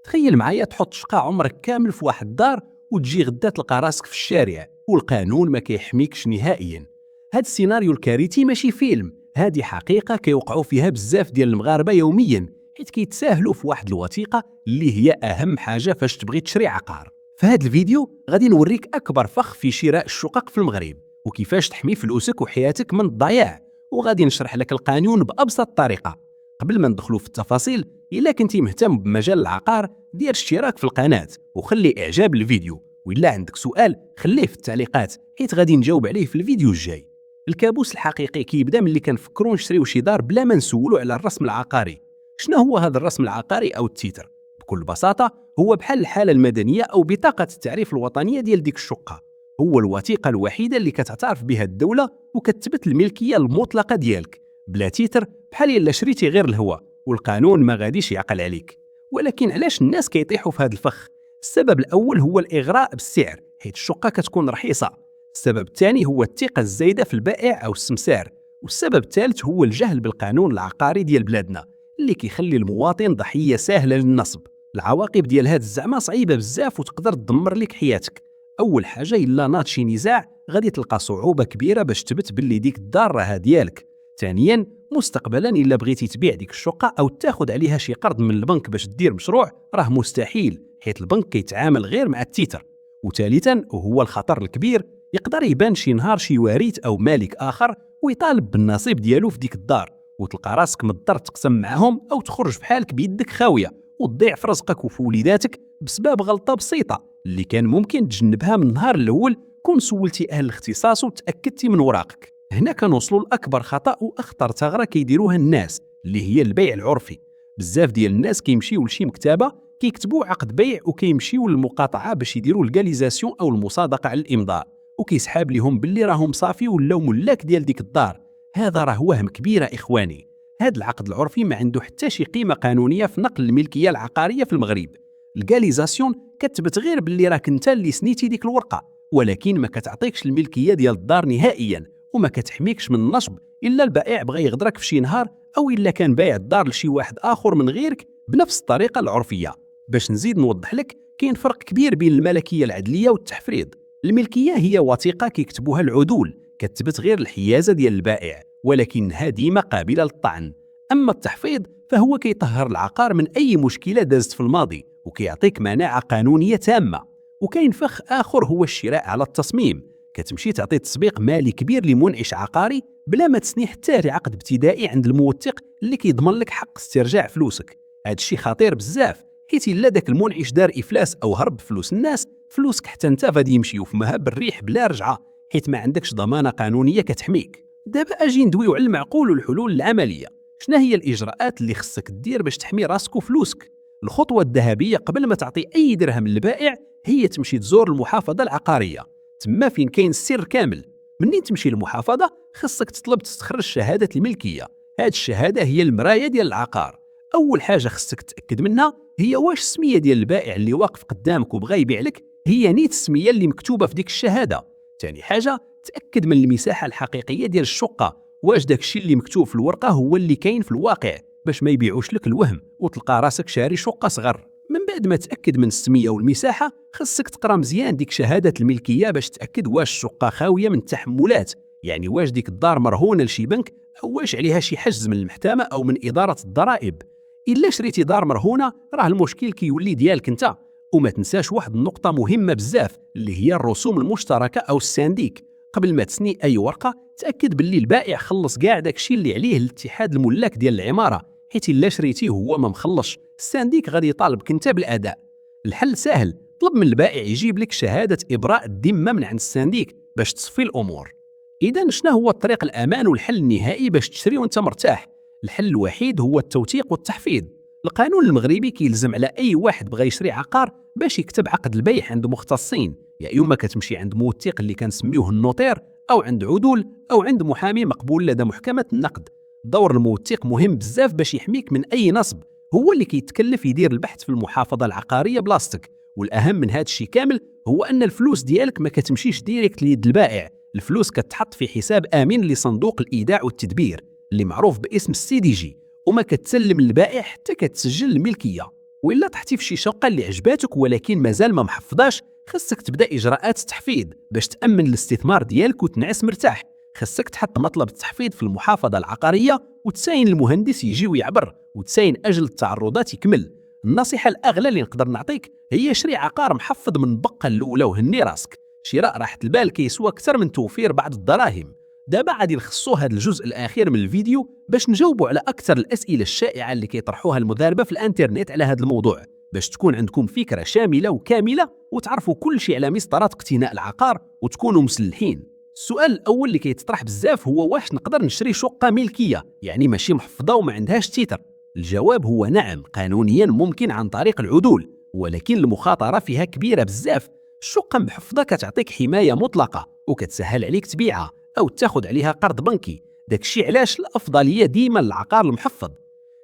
تخيل معايا تحط شقة عمرك كامل في واحد الدار وتجي غدا تلقى راسك في الشارع والقانون ما كيحميكش نهائيا. هاد السيناريو الكارثي ماشي فيلم، هادي حقيقة كيوقعوا فيها بزاف ديال المغاربة يوميا، حيت كيتساهلوا في واحد الوثيقة اللي هي أهم حاجة فاش تبغي تشري عقار. في هاد الفيديو غادي نوريك أكبر فخ في شراء الشقق في المغرب وكيفاش تحمي فلوسك وحياتك من الضياع، وغادي نشرح لك القانون بأبسط طريقة. قبل ما ندخلوا في التفاصيل، إلا كنتي مهتم بمجال العقار دير اشتراك في القناة وخلي إعجاب الفيديو، وإلا عندك سؤال خليه في التعليقات حيت غادي نجاوب عليه في الفيديو الجاي. الكابوس الحقيقي كيبدا ملي كنفكروا نشريو شي دار بلا ما نسولوا على الرسم العقاري. شنو هو هذا الرسم العقاري أو التيتر؟ بكل بساطة هو بحال الحالة المدنية أو بطاقة التعريف الوطنية ديال ديك الشقة، هو الوثيقة الوحيدة اللي كتعترف بها الدولة وكتثبت الملكية المطلقة ديالك. بلا تيتر بحال إلا شريتي غير الهوا والقانون ما غاديش يعقل عليك. ولكن علاش الناس كيطيحوا في هذا الفخ؟ السبب الأول هو الإغراء بالسعر، حيت الشقة كتكون رخيصة. السبب الثاني هو الثقة الزايدة في البائع أو السمسار. والسبب الثالث هو الجهل بالقانون العقاري ديال بلادنا اللي كيخلي المواطن ضحية سهلة للنصب. العواقب ديال هاد الزعمة صعيبة بزاف وتقدر تدمر لك حياتك. أول حاجة إلا ناض شي نزاع غادي تلقى صعوبة كبيرة باش تثبت باللي ديك الدار راها ديالك. ثانيا مستقبلا إلا بغيتي تبيع ديك الشقة أو تاخد عليها شي قرض من البنك باش دير مشروع راه مستحيل، حيت البنك كيتعامل غير مع التيتر. وثالثا وهو الخطر الكبير، يقدر يبان شي نهار شي وريث أو مالك آخر ويطالب بالنصيب ديالو في ديك الدار، وتلقى راسك مضطر تقسم معهم أو تخرج في حالك بيدك خاوية وتضيع في رزقك وفي وليداتك بسبب غلطة بسيطة اللي كان ممكن تجنبها من النهار الأول كون سولتي أهل الاختصاص وتأكدتي من وراقك. هنا كنوصلوا لأكبر خطأ وأخطر ثغرة كيديروها الناس اللي هي البيع العرفي. بزاف ديال الناس كيمشيو لشي مكتبة كيكتبوا عقد بيع وكيمشيو للمقاطعة باش يديروا الجاليزاسيون أو المصادقة على الإمضاء، وكيسحاب لهم باللي راهم صافي ولاو ملاك ديال ديك الدار. هذا راه وهم كبيرة إخواني. هذا العقد العرفي ما عنده حتى شي قيمة قانونية في نقل الملكية العقارية في المغرب. الجاليزاسيون كتثبت غير باللي راك انت اللي سنيتي ديك الورقة، ولكن ما كتعطيكش الملكية ديال الدار نهائيا وما كتحميكش من النصب إلا البائع بغى يغدرك في شي نهار أو إلا كان بايع الدار لشي واحد آخر من غيرك بنفس الطريقة العرفية. باش نزيد نوضح لك، كاين فرق كبير بين الملكية العدلية والتحفريض. الملكية هي وثيقة كيكتبوها العدول كتثبت غير الحيازة ديال البائع ولكنها ديما قابلة للطعن. أما التحفيظ فهو كيطهر العقار من أي مشكلة دازت في الماضي وكيعطيك مناعة قانونية تامة. وكاين فخ آخر هو الشراء على التصميم، كتمشي تعطي تسويق مالي كبير لمنعش عقاري بلا ما تسني حتى عقد ابتدائي عند الموثق اللي كيضمن لك حق استرجاع فلوسك. هذا الشيء خطير بزاف، حيت الا داك المنعش دار افلاس او هرب فلوس الناس، فلوسك حتى انت غادي يمشيو في مهب الريح بلا رجعه، حيت ما عندكش ضمانه قانونيه كتحميك. دابا اجي ندويو على المعقول والحلول العمليه. شنو هي الاجراءات اللي خصك دير باش تحمي راسك وفلوسك؟ الخطوه الذهبيه قبل ما تعطي اي درهم للبائع هي تمشي تزور المحافظه العقاريه، تما فين كاين السر كامل. منين تمشي للمحافظه خصك تطلب تستخرج شهاده الملكيه. هاد الشهاده هي المرايه ديال العقار. اول حاجه خصك تاكد منها هي واش السميه ديال البائع اللي واقف قدامك وبغى يبيع لك هي نيت السميه اللي مكتوبه في ديك الشهاده. ثاني حاجه تاكد من المساحه الحقيقيه ديال الشقه، واش داك الشيء اللي مكتوب في الورقه هو اللي كاين في الواقع، باش ما يبيعوش لك الوهم وتلقى راسك شاري شقه صغر. من بعد ما تاكد من السميه والمساحه خصك تقرا مزيان ديك شهاده الملكيه باش تاكد واش الشقه خاويه من التحملات، يعني واش ديك الدار مرهونه لشي بنك او واش عليها شي حجز من المحكمه او من اداره الضرائب. الا شريتي دار مرهونه راه المشكل كيولي ديالك انت. وما تنساش واحد النقطه مهمه بزاف اللي هي الرسوم المشتركه او السانديك. قبل ما تسني اي ورقه تاكد باللي البائع خلص كاع داكشي اللي عليه الاتحاد الملاك ديال العماره، حيت الا شريتيه وهو ما مخلصش السانديك غادي يطالبك انت بالاداء. الحل سهل، طلب من البائع يجيب لك شهاده ابراء الذمه من عند السانديك باش تصفي الامور. اذا شنو هو الطريق الامان والحل النهائي باش تشري وانت مرتاح؟ الحل الوحيد هو التوثيق والتحفيظ. القانون المغربي كيلزم على اي واحد بغى يشري عقار باش يكتب عقد البيع عند مختصين، يا اما كتمشي عند موثق اللي كنسميوه النوطير او عند عدول او عند محامي مقبول لدى محكمه النقد. دور الموثق مهم بزاف باش يحميك من اي نصب، هو اللي كيتكلف يدير البحث في المحافظه العقاريه بلاصتك. والاهم من هذا الشيء كامل هو ان الفلوس ديالك ما كتمشيش ديريكت ليد البائع، الفلوس كتحط في حساب امن لصندوق الايداع والتدبير اللي معروف باسم السي دي جي، وما كتسلم للبائع حتى كتسجل الملكيه. وإلا طحتي في شي شقة اللي عجباتك ولكن مازال ما محفظاش، خاصك تبدا اجراءات التحفيظ باش تامن الاستثمار ديالك وتنعس مرتاح. خاصك تحط مطلب التحفيظ في المحافظه العقاريه وتساين المهندس يجي ويعبر وتساين اجل التعرضات يكمل. النصيحه الاغلى اللي نقدر نعطيك هي شري عقار محفظ من البقه الاولى وهني راسك. شراء راحه البال كيسوى اكثر من توفير بعض الدراهم. دابا غادي نخصو هذا الجزء الاخير من الفيديو باش نجاوبوا على اكثر الاسئله الشائعه اللي كيطرحوها المغاربه في الانترنت على هذا الموضوع، باش تكون عندكم فكره شامله وكامله وتعرفوا كل شيء على مسطرات اقتناء العقار وتكونوا مسلحين. السؤال الاول اللي كيتطرح بزاف هو واش نقدر نشري شقه ملكيه يعني ماشي محفظه وما عندهاش تيتر؟ الجواب هو نعم، قانونيا ممكن عن طريق العدول، ولكن المخاطره فيها كبيره بزاف. الشقه محفظه كتعطيك حمايه مطلقه وكتسهل عليك تبيعها او تاخذ عليها قرض بنكي، داكشي علاش الافضليه ديما للعقار المحفظ.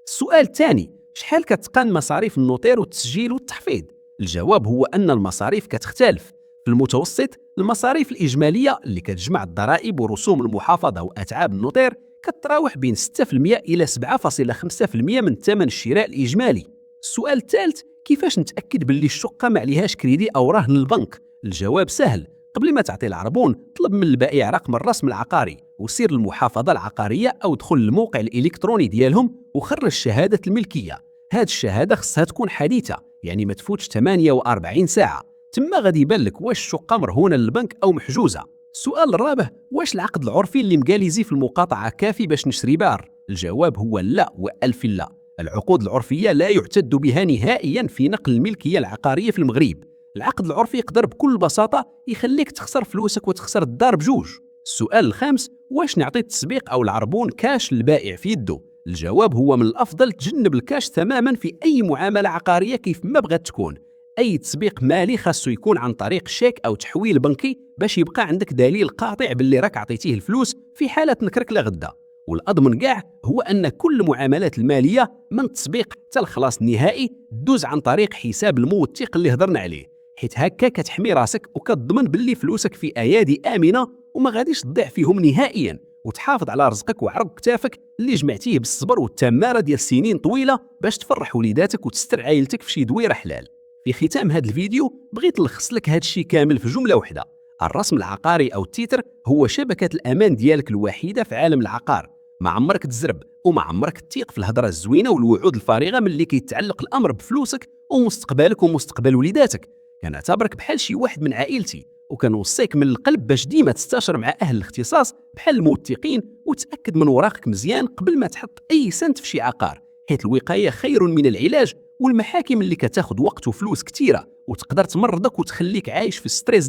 السؤال الثاني، شحال كتقان مصاريف النوطير والتسجيل والتحفيظ؟ الجواب هو ان المصاريف كتختلف. في المتوسط المصاريف الاجماليه اللي كتجمع الضرائب ورسوم المحافظه واتعاب النوطير كتراوح بين 6% الى 7.5% من ثمن الشراء الاجمالي. السؤال الثالث، كيفاش نتاكد باللي الشقه ما عليهاش كريدي او رهن للبنك؟ الجواب سهل، قبل ما تعطي العربون طلب من البائع رقم الرسم العقاري وسير للمحافظه العقاريه او دخل للموقع الالكتروني ديالهم وخرج شهاده الملكيه. هاد الشهاده خصها تكون حديثه يعني ما تفوتش 48 ساعه، تما غادي يبان لك واش الشقه مرهونه للبنك او محجوزه. السؤال الرابع، واش العقد العرفي اللي مقاليزي في المقاطعه كافي باش نشري بار؟ الجواب هو لا والف لا. العقود العرفيه لا يعتد بها نهائيا في نقل الملكيه العقاريه في المغرب. العقد العرفي يقدر بكل بساطه يخليك تخسر فلوسك وتخسر الدار بجوج. السؤال الخامس، واش نعطي التسبيق او العربون كاش للبائع في يده؟ الجواب هو من الافضل تجنب الكاش تماما في اي معامله عقاريه كيف ما بغات تكون. اي تسبيق مالي خاصو يكون عن طريق شيك او تحويل بنكي باش يبقى عندك دليل قاطع باللي راك عطيتيه الفلوس في حاله نكرك لغدا. والاضمن كاع هو ان كل المعاملات الماليه من التسبيق حتى الخلاص النهائي دوز عن طريق حساب الموثق اللي هضرنا عليه، حيت هكا كتحمي راسك وكتضمن باللي فلوسك في ايادي امنه وما غاديش تضيع فيهم نهائيا، وتحافظ على رزقك وعرق كتافك اللي جمعتيه بالصبر والتماره ديال سنين طويله باش تفرح وليداتك وتستر عائلتك في شي دويره حلال. في ختام هذا الفيديو بغيت نلخص لك هذا الشيء كامل في جمله واحده: الرسم العقاري او التيتر هو شبكه الامان ديالك الوحيده في عالم العقار. ما عمرك تزرب وما عمرك تثيق في الهضره الزوينه والوعود الفارغه من اللي كيتعلق الامر بفلوسك ومستقبلك ومستقبل وليداتك. كنعتبرك بحال شي واحد من عائلتي، وكنوصيك من القلب باش ديما تستشر مع اهل الاختصاص بحال الموثقين وتاكد من وراقك مزيان قبل ما تحط اي سنت في شي عقار، حيت الوقايه خير من العلاج. والمحاكم اللي كتاخذ وقت وفلوس كثيره وتقدر تمرضك وتخليك عايش في ستريس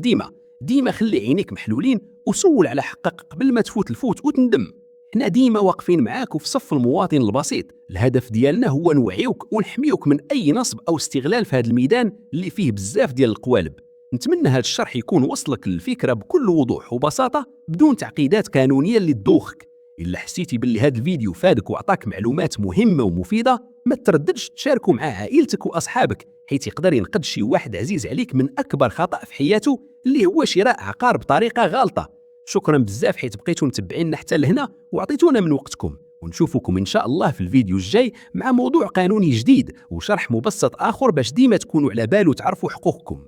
ديما خلي عينيك محلولين وسول على حقك قبل ما تفوت الفوت وتندم. حنا ديما واقفين معاك وفي صف المواطن البسيط. الهدف ديالنا هو نوعيوك ونحميوك من اي نصب او استغلال في هذا الميدان اللي فيه بزاف ديال القوالب. نتمنى هذا الشرح يكون وصلك الفكره بكل وضوح وبساطه بدون تعقيدات قانونيه اللي تدوخك. الا حسيتي باللي هذا الفيديو فادك وعطاك معلومات مهمه ومفيده، ما ترددش تشاركه مع عائلتك واصحابك، حيث يقدر ينقذ شي واحد عزيز عليك من اكبر خطا في حياته اللي هو شراء عقار بطريقه غلطه. شكرا بزاف حيت بقيتوا متبعينا حتى لهنا وعطيتونا من وقتكم، ونشوفكم ان شاء الله في الفيديو الجاي مع موضوع قانوني جديد وشرح مبسط اخر باش ديما تكونوا على بال وتعرفوا حقوقكم.